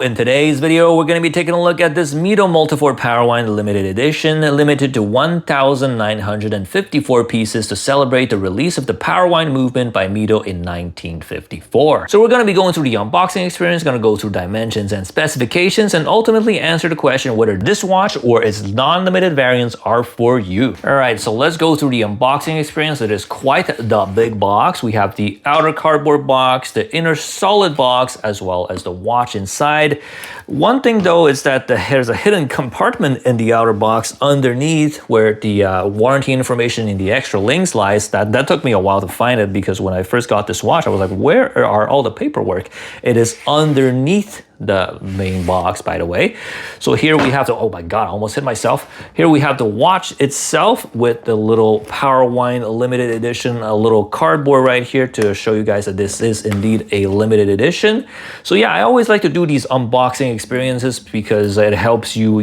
In today's video, we're going to be taking a look at this Mito Multifold Powerwind Limited Edition, limited to 1,954 pieces to celebrate the release of the Powerwind movement by Mito in 1954. So we're going to be going through the unboxing experience, going to go through dimensions and specifications, and ultimately answer the question whether this watch or its non-limited variants are for you. Alright, so let's go through the unboxing experience. It is quite the big box. We have the outer cardboard box, the inner solid box, as well as the watch inside. One thing though is that there's a hidden compartment in the outer box underneath where the warranty information in the extra links lies. That took me a while to find it, because when I first got this watch, I was like, where are all the paperwork? It is underneath the main box, by the way. So here we have the, oh my god, I almost hit myself. Here we have the watch itself with the little Powerwind limited edition, a little cardboard right here to show you guys that this is indeed a limited edition. So yeah, I always like to do these unboxing experiences because it helps you,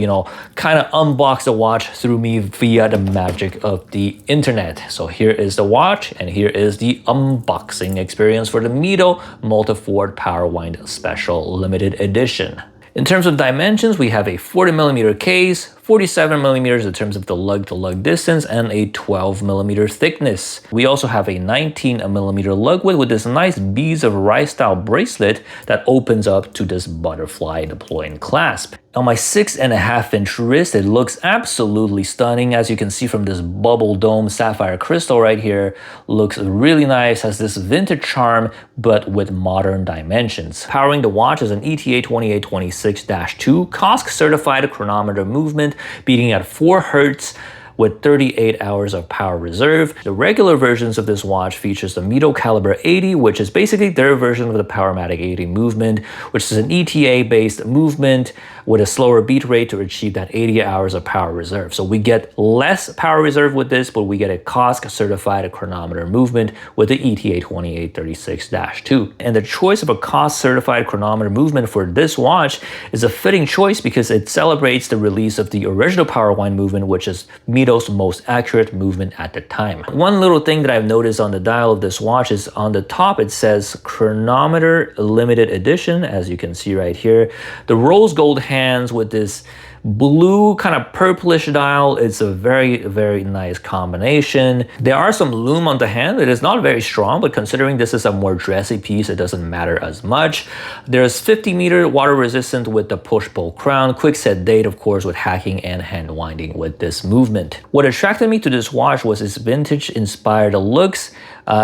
kind of unbox the watch through me via the magic of the internet. So here is the watch, and here is the unboxing experience for the Mito Multifold Powerwind Special Limited Edition. In terms of dimensions, we have a 40mm case, 47mm in terms of the lug-to-lug distance, and a 12mm thickness. We also have a 19mm lug width with this nice beads of rice style bracelet that opens up to this butterfly deploying clasp. On my 6.5-inch wrist, it looks absolutely stunning. As you can see from this bubble dome sapphire crystal right here, looks really nice, has this vintage charm, but with modern dimensions. Powering the watch is an ETA 2826-2 COSC certified chronometer movement, beating at 4 Hz with 38 hours of power reserve. The regular versions of this watch features the Mito Calibre 80, which is basically their version of the Powermatic 80 movement, which is an ETA-based movement with a slower beat rate to achieve that 80 hours of power reserve. So we get less power reserve with this, but we get a COSC certified chronometer movement with the ETA 2836-2. And the choice of a COSC certified chronometer movement for this watch is a fitting choice because it celebrates the release of the original Powerwind movement, which is Mito's most accurate movement at the time. One little thing that I've noticed on the dial of this watch is on the top it says Chronometer Limited Edition, as you can see right here. The rose gold hands with this blue kind of purplish dial. It's a very, very nice combination. There are some lume on the hand. It is not very strong, but considering this is a more dressy piece, it doesn't matter as much. There's 50-meter water resistant with the push-pull crown, quick set date, of course, with hacking and hand winding with this movement. What attracted me to this watch was its vintage inspired looks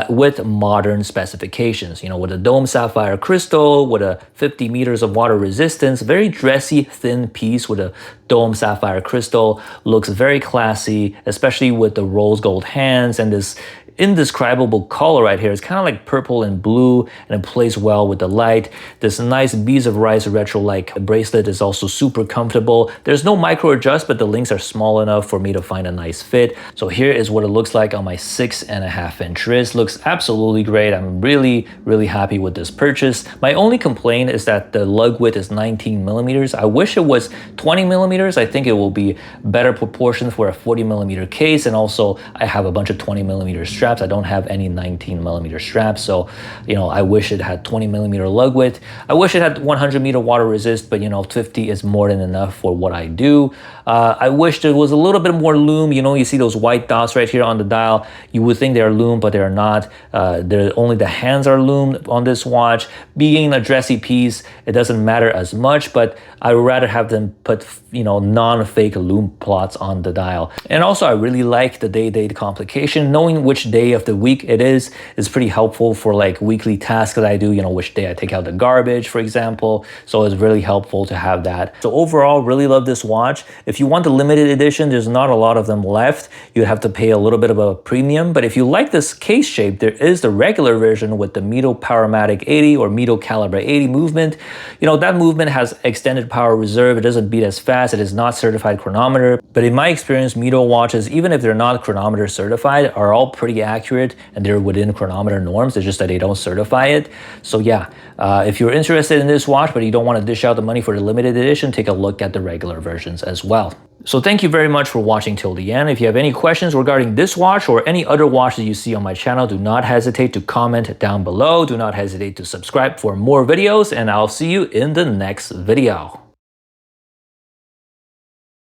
with modern specifications, with a dome sapphire crystal, with a 50 meters of water resistance, very dressy, thin piece with a dome sapphire crystal, looks very classy, especially with the rose gold hands and this indescribable color right here. It's kind of like purple and blue, and it plays well with the light. This nice beads of rice retro-like bracelet is also super comfortable. There's no micro adjust, but the links are small enough for me to find a nice fit. So here is what it looks like on my 6.5-inch wrist. Looks absolutely great. I'm really, really happy with this purchase. My only complaint is that the lug width is 19mm. I wish it was 20mm. I think it will be better proportion for a 40mm case, and also I have a bunch of 20mm straps. I don't have any 19mm straps, so I wish it had 20mm lug width. I wish it had 100-meter water resist, but 50 is more than enough for what I do. I wish there was a little bit more lume. You see those white dots right here on the dial. You would think they're lume, but they're not. Only the hands are lumed on this watch. Being a dressy piece, it doesn't matter as much, but I would rather have them put non-fake lume plots on the dial. And also I really like the day-date complication. Knowing which day of the week it is pretty helpful for like weekly tasks that I do, which day I take out the garbage, for example. So it's really helpful to have that. So overall, really love this watch. If you want the limited edition, there's not a lot of them left. You have to pay a little bit of a premium, but if you like this case shape, there is the regular version with the Mito Powermatic 80 or Mito Calibre 80 movement. That movement has extended power reserve. It doesn't beat as fast. It is not certified chronometer, but in my experience, Mito watches, even if they're not chronometer certified, are all pretty accurate and they're within chronometer norms. It's just that they don't certify it. So yeah, if you're interested in this watch but you don't want to dish out the money for the limited edition, take a look at the regular versions as well. So thank you very much for watching till the end. If you have any questions regarding this watch or any other watch that you see on my channel, do not hesitate to comment down below. Do not hesitate to subscribe for more videos, and I'll see you in the next video.